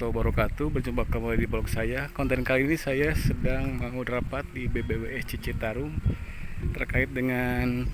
warahmatullahi wabarakatuh. Berjumpa kembali di blog saya. Konten kali ini saya sedang mau rapat di BBWS Citarum terkait dengan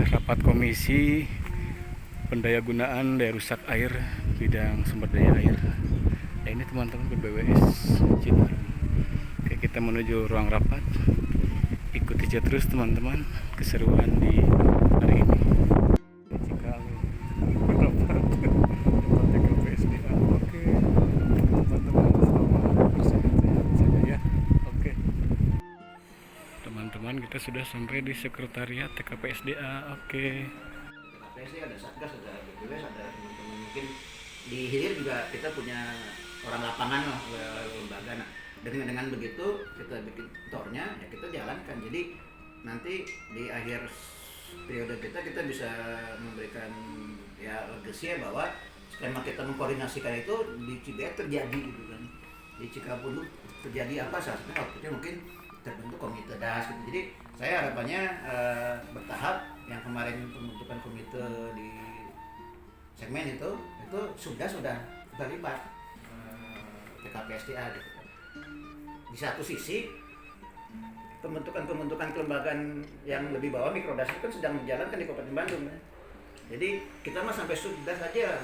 rapat komisi pendayagunaan daya rusak air bidang sumber daya air. Ya, ini teman-teman BBWS Citarum. Oke, kita menuju ruang rapat. Ikuti aja terus teman-teman keseruan di hari ini. Teman-teman, kita sudah sampai di sekretariat TKPSDA. Oke. TKPSDA ada Satgas, ada BPWS, ada teman-teman mungkin di hilir juga kita punya orang lapangan lah, lembaga. Nah, dengan begitu kita bikin tornya, ya kita jalankan. Jadi nanti di akhir periode kita bisa memberikan ya legacy ya, bahwa skema kita mengkoordinasikan itu di Cibeet terjadi gitu kan, di Cikapundung terjadi apa, salah satunya outputnya mungkin terbentuk komite das gitu. Jadi saya harapannya bertahap, yang kemarin pembentukan komite di segmen itu sudah terlibat TKPSDA gitu. Di satu sisi pembentukan kelembagaan yang lebih bawah mikrodas itu kan sedang dijalankan di Kabupaten Bandung kan. Jadi kita mah sampai subdas saja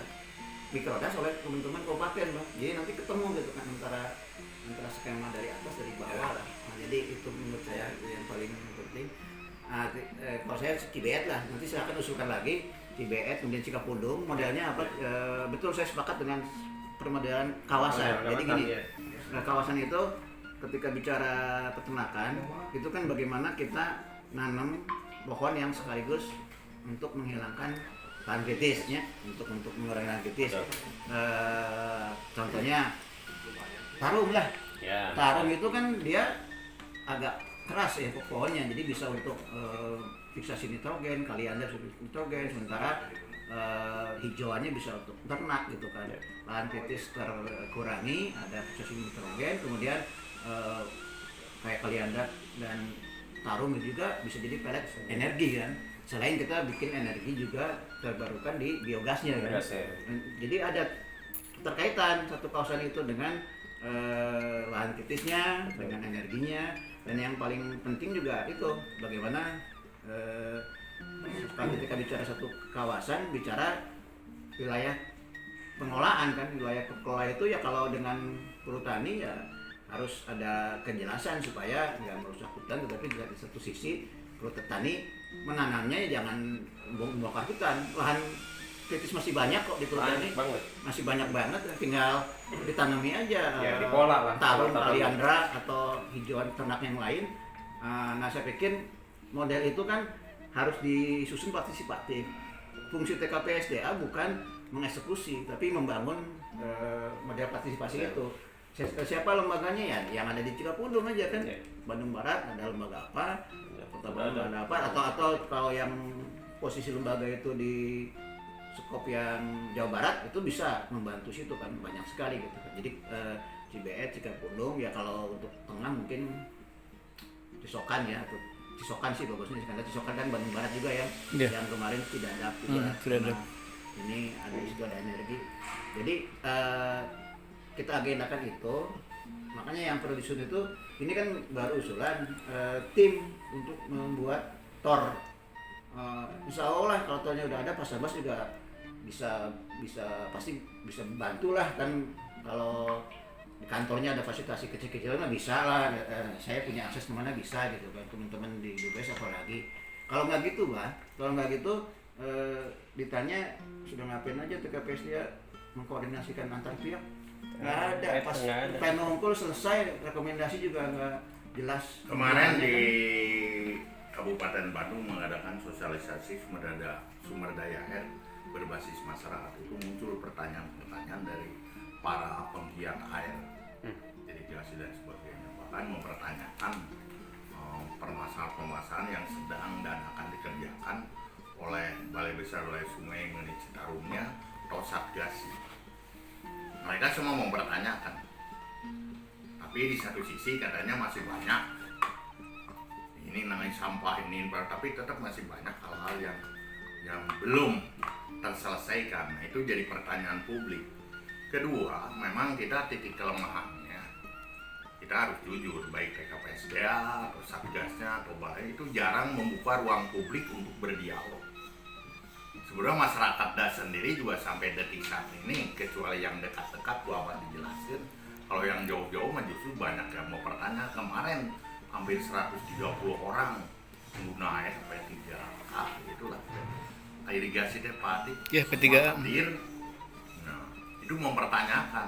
mikrodas oleh teman-teman kabupaten, Bang. Jadi nanti ketemu gitu kan antara skema dari atas dari bawah lah. Nah, jadi itu menurut saya yang paling penting. Nah, kalau saya Cibeet lah, nanti silakan usulkan lagi Cibeet kemudian Cikapundung modelnya apa. Betul, saya sepakat dengan permodelan kawasan. Jadi gini, kawasan itu ketika bicara peternakan itu kan bagaimana kita nanam pohon yang sekaligus untuk menghilangkan lahan kritisnya, untuk mengurangi lahan kritis. Contohnya tarum lah. Ya. Tarum itu kan dia agak keras ya pohonnya, jadi bisa untuk fiksasi nitrogen, kaliander nitrogen, sementara hijauannya bisa untuk ternak gitu kan. Lahan kritis terkurangi, ada fiksasi nitrogen, kemudian kayak kaliander dan tarum juga bisa jadi pelet energi kan. Selain kita bikin energi juga terbarukan di biogasnya kan. Jadi ada keterkaitan satu kawasan itu dengan lahan kritisnya, dengan energinya, dan yang paling penting juga itu bagaimana ketika bicara satu kawasan, bicara wilayah pengolahan kan. Wilayah pengelola itu ya kalau dengan perhutani ya harus ada kejelasan supaya nggak merusak hutan, tetapi juga di satu sisi perhutani menanamnya ya jangan membongkar hutan. Lahan kritis masih banyak kok di perhutani, masih banyak banget, tinggal ditanami aja ya, dipola lah, tarum, kaliandra atau hijauan ternak yang lain. Nah, saya pikir model itu kan harus disusun partisipatif. Fungsi TKPSDA bukan mengeksekusi tapi membangun model partisipasi itu. Siapa lembaganya ya? Yang ada di Cikapundung aja kan. Bandung Barat ada lembaga apa, Kota Bandung ada apa, atau kalau yang posisi lembaga itu di skop yang Jawa Barat itu bisa membantu situ kan, banyak sekali gitu kan. Jadi Cibeet, Cikapundung ya, kalau untuk tengah mungkin Cisokan ya, atau Cisokan sih bagusnya, karena Cisokan kan Bandung Barat juga ya, yang kemarin tidak ada juga. Ini ada di situ ada energi. Jadi kita agendakan itu, makanya yang perlu disusun itu, ini kan baru usulan tim untuk membuat tor. Insya Allah kalau tornya udah ada, Pasarbas juga bisa pasti bisa bantulah kan. Kalau di kantornya ada fasilitasi kecil-kecilan mah bisa lah. Saya punya akses kemana bisa gitu kan, teman-teman di BPS apalagi. Kalau nggak gitu Bang, kalau nggak gitu ditanya sudah ngapain aja TKPSDA mengkoordinasikan antar pihak. Nggak ada, pas pleno ngumpul selesai rekomendasi juga nggak jelas. Kemarin di Kabupaten Bandung mengadakan sosialisasi sumber daya air berbasis masyarakat, itu muncul pertanyaan-pertanyaan dari para penggiat air, irigasi dan sebagainya, bahkan mempertanyakan permasalahan-permasalahan yang sedang dan akan dikerjakan oleh Balai Besar Wilayah Sungai mengenai Citarumnya atau Satgas. Mereka semua mempertanyakan, tapi di satu sisi katanya masih banyak ini namanya sampah ini, tapi tetap masih banyak hal-hal yang belum terselesaikan. Nah, itu jadi pertanyaan publik. Kedua, memang kita titik kelemahannya, kita harus jujur, baik TKPSDA atau Satgasnya atau Balai itu jarang membuka ruang publik untuk berdialog. Sebenarnya masyarakat das sendiri juga sampai detik saat ini, kecuali yang dekat-dekat Bapak dijelasin, kalau yang jauh-jauh mah justru banyak yang mau bertanya. Kemarin hampir 130 orang pengguna air sampai 3 kali itulah irigasi teh Pak Atik Ya, P3A. semua hadir. Nah, itu mempertanyakan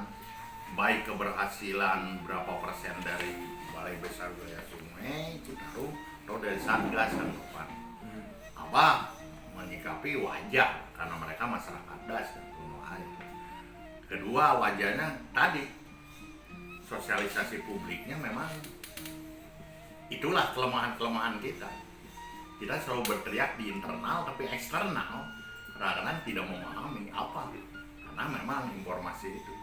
baik keberhasilan berapa persen dari Balai Besar Wilayah Sungai Citarum atau dari Satgas yang depan. Apa menyikapi wajar karena mereka masyarakat das dan pengelola air. Kedua, wajarnya tadi sosialisasi publiknya memang itulah kelemahan-kelemahan kita. Kita selalu berteriak di internal tapi eksternal kadang-kadang tidak memahami apa gitu. Karena memang informasi itu.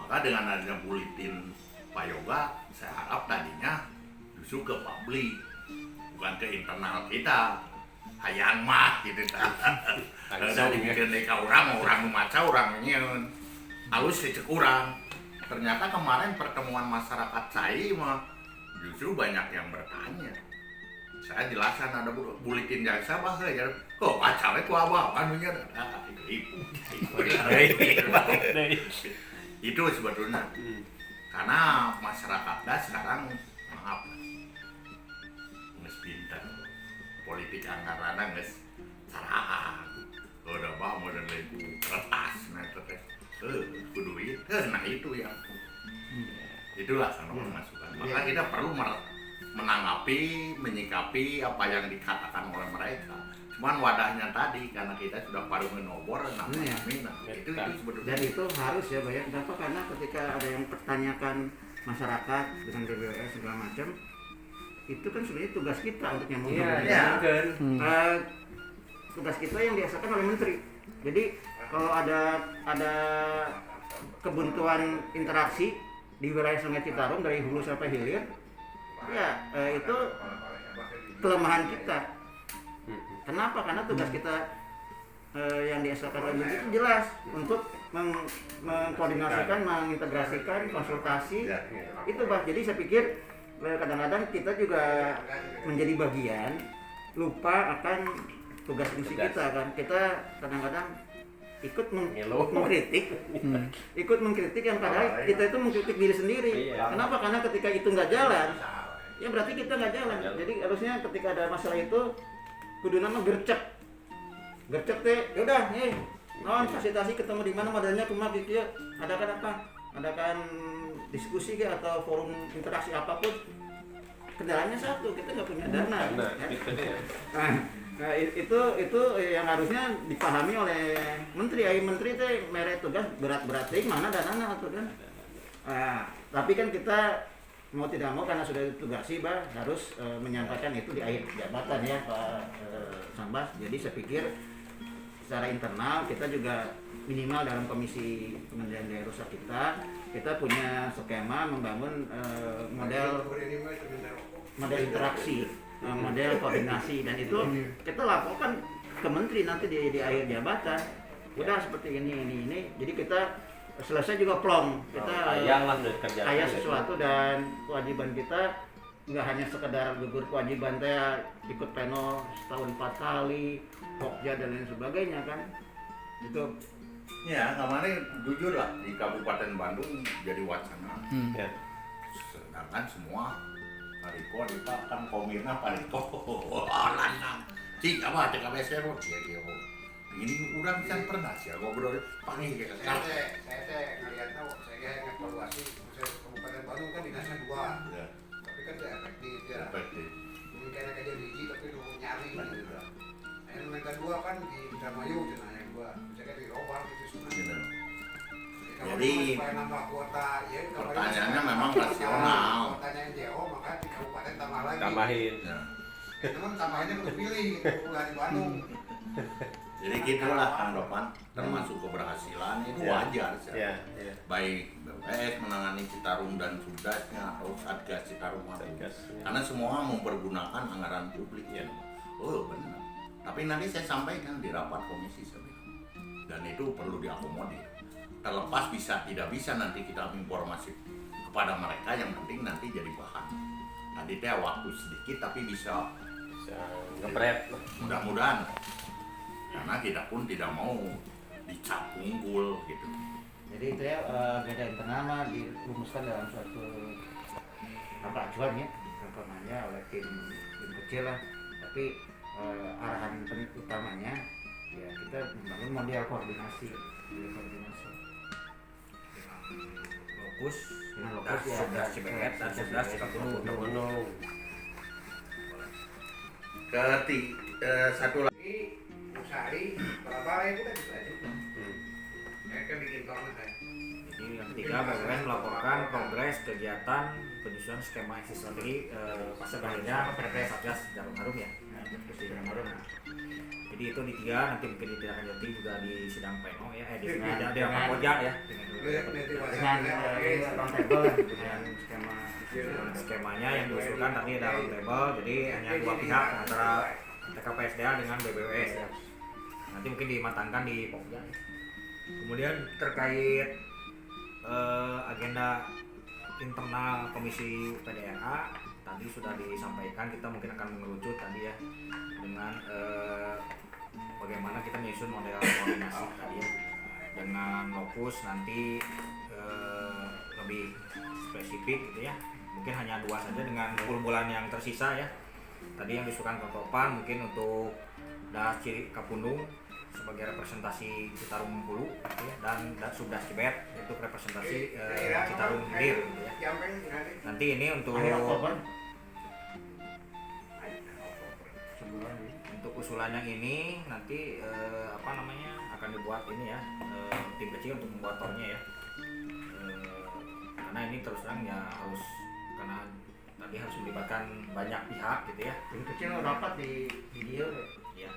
Maka dengan adanya buletin Pak Yoga, saya harap tadinya justru ke publik, bukan ke internal kita. Hayang mah gitu kan. Dari bikin deka orang maca orang nyeun. Halus dicek orang. Ternyata kemarin pertemuan masyarakat saya mah justru banyak yang bertanya. Saya jelaskan ada buletin jaksa bah ya. Oh, baca we ku abah kan nya. Itu sebetulnya. Karena masyarakat das sekarang maaf. Geus pintar. Politik anggaran geus saraan. Udah bah modern lebu kertas nah itu teh. Kudu duit. Nah itu yang. Itulah sangat masukan. Maka kita perlu menanggapi, menyikapi apa yang dikatakan oleh mereka. Cuman wadahnya tadi karena kita sudah paruh menobor namanya itu sebetulnya. Dan itu harus ya Bayan. Kenapa? Karena ketika ada yang pertanyakan masyarakat dengan BBWS segala macam, itu kan sebenarnya tugas kita untuk nyambung. Tugas kita yang diasakan oleh menteri. Jadi kalau ada kebuntuan interaksi di wilayah Sungai Citarum dari hulu sampai hilir, ya itu kelemahan kita. Kenapa? Karena tugas kita yang diasalkan oleh menteri itu jelas untuk mengkoordinasikan, mengintegrasikan, konsultasi. Itu bah. Jadi saya pikir kadang-kadang kita juga menjadi bagian lupa akan tugas fungsi kita kan. Kita kadang-kadang ikut mengkritik, ikut mengkritik yang padahal kita itu mengkritik diri sendiri. Kenapa? Karena ketika itu nggak jalan, ya berarti kita nggak jalan. Jadi harusnya ketika ada masalah itu kudu nama gercep teh, yaudah nih, non fasilitasi ketemu di mana modelnya cuma gitu, adakan apa? Adakan diskusi atau forum interaksi apapun. Kendalanya satu, kita nggak punya dana. Nah, itu yang harusnya dipahami oleh menteri. Menteri teh mere tugas berat-berat mana danana atuh kan. Tapi kan kita mau tidak mau karena sudah ditugasi harus menyampaikan itu di akhir jabatan ya Pak Sambas. Jadi saya pikir secara internal kita juga minimal dalam komisi pemilihan daerah rusak kita punya skema membangun model interaksi, model koordinasi, dan itu kita laporkan ke menteri nanti di akhir jabatan. Udah seperti ini. Jadi kita selesai juga plong. Kita kayak sesuatu dan kewajiban kita nggak hanya sekedar gugur kewajiban ikut pleno setahun 4 kali, pokja dan lain sebagainya kan. Itu ya kemarin jujur lah di Kabupaten Bandung jadi wacana. Sedangkan semua Pariko di Pak kan komirna Pariko lanang cik apa TKPSDA ya ini kurang bisa pernah sih ngobrol panggil kayak saya ngeliat tahu saya evaluasi Kabupaten Bandung kan dinasnya 2 ya. Tapi kan tidak efektif ya mungkin kayak aja biji tapi dulu nyari gitu yang mereka 2 kan di Indramayu jenanya 2 saya di Robang gitu sebenarnya. Jadi nambah kuota ya pertanyaannya memang rasional. Pertanyaan JO maka di kabupaten tambah lagi. Tambahin. Ya. Teman tambahinnya untuk pilih gitu di Bandung. Jadi gitulah anggapan termasuk keberhasilan itu wajar sih. Baik BPS menangani Citarum dan Sudasnya atau Satgas Citarum karena semua mempergunakan anggaran publik ya. Oh benar. Tapi nanti saya sampaikan di rapat komisi dan itu perlu diakomodir. terlepas bisa tidak bisa nanti kita informasi kepada mereka, yang penting nanti jadi bahan. Tadi teh waktu sedikit tapi bisa ngepret. mudah-mudahan, karena kita pun tidak mau dicap unggul gitu. Jadi itu ya beda internal mah dirumuskan dalam suatu acuan ya, namanya oleh tim kecil lah. Tapi arahan utamanya ya kita membangun model koordinasi. Lokus, Dengan lokus ya, sudah Cibeet dan sudah Gunung. Satu lagi Ini Musari, Balabara itu kan gitu aja. Mereka bikin banget ya. Jadi yang ketiga, BPN melaporkan progres kegiatan penyusunan skema exit strategi pasca berakhirnya Satgas Jarum Harum ya. Terus di Jarum Harum. Jadi itu di 3, nanti mungkin ditindaklanjuti juga di sidang pleno ya, di Kamboja ya. Dengan roundtable dengan Skemanya yang diusulkan tadi ada roundtable, jadi hanya 2 pihak antara TKPSDA dengan BBWS ya. Nanti mungkin dimatangkan di Pokja. Kemudian terkait agenda internal Komisi PDRA tadi sudah disampaikan, kita mungkin akan mengerucut tadi ya dengan bagaimana kita menyusun model koordinasi tadi ya, dengan lokus nanti lebih spesifik gitu ya, mungkin hanya 2 saja dengan 10 bulan yang tersisa ya. Tadi yang disuruhkan Kotopan mungkin untuk Das Ciri Kapundung sebagai representasi Citarum Hulu gitu ya, dan Subdas Cibet itu representasi Citarum Hilir gitu ya. Nanti ini untuk usulan yang ini nanti akan dibuat ini ya, tim kecil untuk membuat tornya ya. Karena ini terus terang ya karena tadi harus melibatkan banyak pihak gitu ya. tim kecil rapat di video Ya.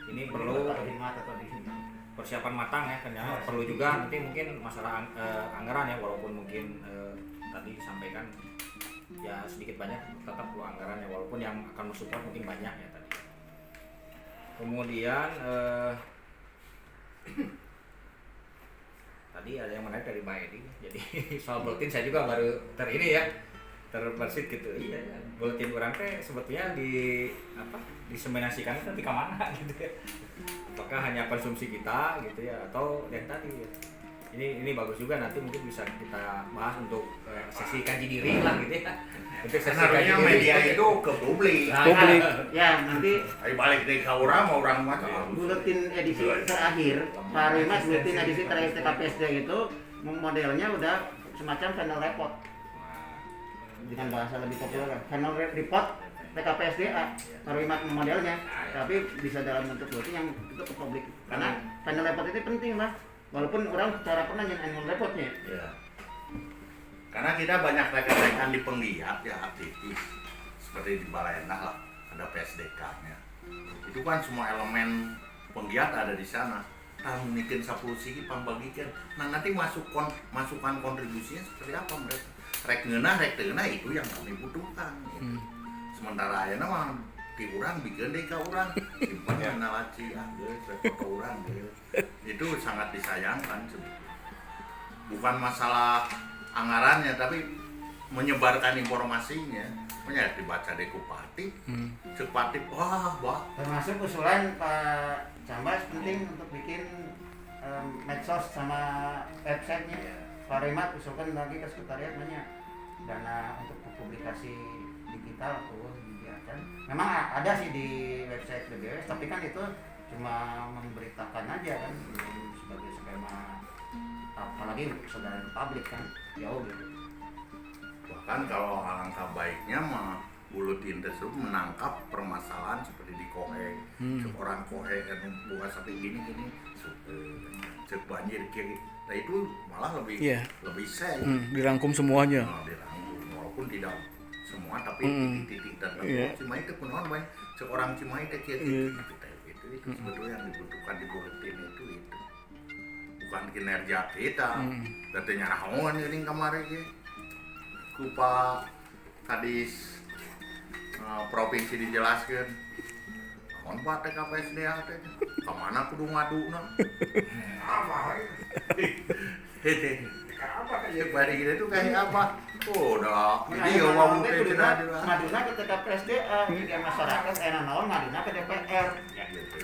Ini perlu persiapan matang ya, karena perlu juga nanti mungkin masalah anggaran ya, walaupun mungkin tadi disampaikan ya sedikit banyak tetap perlu anggaran ya, walaupun yang akan mensupport mungkin banyak ya tadi. Kemudian tadi ada yang menarik dari Mbak Edi, jadi soal bulletin saya juga baru terbersit gitu. Iya, bulletin orang teh sebetulnya diseminasikan nanti ke mana gitu ya. Apakah hanya konsumsi kita gitu ya, atau yang tadi ya. Ini bagus juga, nanti mungkin bisa kita bahas untuk sesi kaji diri lah gitu ya. Untuk sesi kaji harusnya diri media itu ke publik. Publik. Ya nanti Balik dari orang mau orang macam. buletin edisi terakhir Pak Rimas, buletin edisi terakhir TKPSD itu modelnya udah semacam final report dengan bahasa lebih populer, final report TKPSDA Pak Rimas modelnya, tapi bisa dalam bentuk buletin yang itu ke publik, karena final report itu penting lah, walaupun orang cara pernah nyen annual reportnya. Ya. Karena kita banyak rekan-rekan di penggiat ya, aktivis seperti di Balai Endah lah, ada PSDK-nya. Itu kan semua elemen penggiat ada di sana. Kamu bikin 10 sih pambagikan. Nah nanti masukan kontribusinya seperti apa mereka? Rek ngeunah itu yang kami butuhkan. Gitu. Sementara ayeuna mah di urang bikin deh ka urang, simpan dana laci ke urang gitu. Itu sangat disayangkan sebetulnya. Bukan masalah anggarannya, tapi menyebarkan informasinya. Banyak dibaca di Kupati, Cepati, wah. Termasuk usulan Pak Cambas penting untuk bikin medsos sama websitenya. Pak Rimat usulkan lagi ke sekretariat banyak dana untuk publikasi digital tuh dibiarkan. Memang ada sih di website BBWS, tapi kan itu cuma memberitakan aja kan sebagai skema, apalagi saudara publik kan jauh gitu. Bahkan kalau alangkah baiknya mah buletin tersebut menangkap permasalahan seperti di Kohe, seorang Kohe yang buka sapi gini cek banjir kiri. Nah itu malah lebih safe. Dirangkum semuanya. Nah, dirangkum walaupun tidak semua, tapi titik-titik tertentu. Iya. Cimahi itu penuh banyak seorang Cimahi itu itu sebetulnya yang dibutuhkan di buletin itu bukan kinerja kita. Katanya rawan ini kemarin ya. Kupa Kadis provinsi dijelaskan Mohon Pak TKPSD teh. Kemana kudu ngaduna? Apa? Hete. Apa kan Ya bari kita tuh kayak apa? Oh, dah. Nah, Jadi aya ngomong naon teh teh kuduna cenah. ngaduna ke TKPSDA jika masyarakat aya naon ngaduna ke DPR. Ya gitu.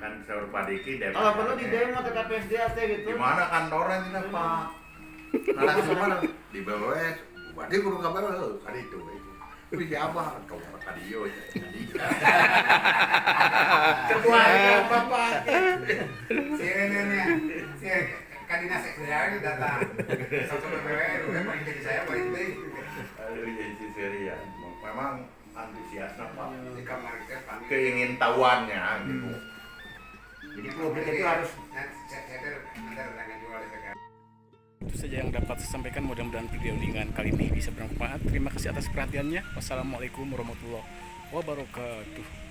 Kan Saur Padiki DPR. Kalau perlu di demo TKPSDA teh gitu. Di mana kantornya kita Pak? Narasi mana? Di BWS. Berarti kudu kabar kan itu. Wih siapa? Kau tadi yo. ketua Bapak. CNN-nya. Kadina Sekretariat datang. Satu PPW, udah paling jadi saya paling baik. Aduh jadi si serian. Memang antusiasnya Pak. Di kamar kita panggil. Keingin tahuannya gitu. Jadi publik itu harus Nanti dengan jual DPK. Itu saja yang dapat saya sampaikan. Mudah-mudahan video dengan kali ini bisa bermanfaat. Terima kasih atas perhatiannya. Wassalamualaikum warahmatullahi wabarakatuh.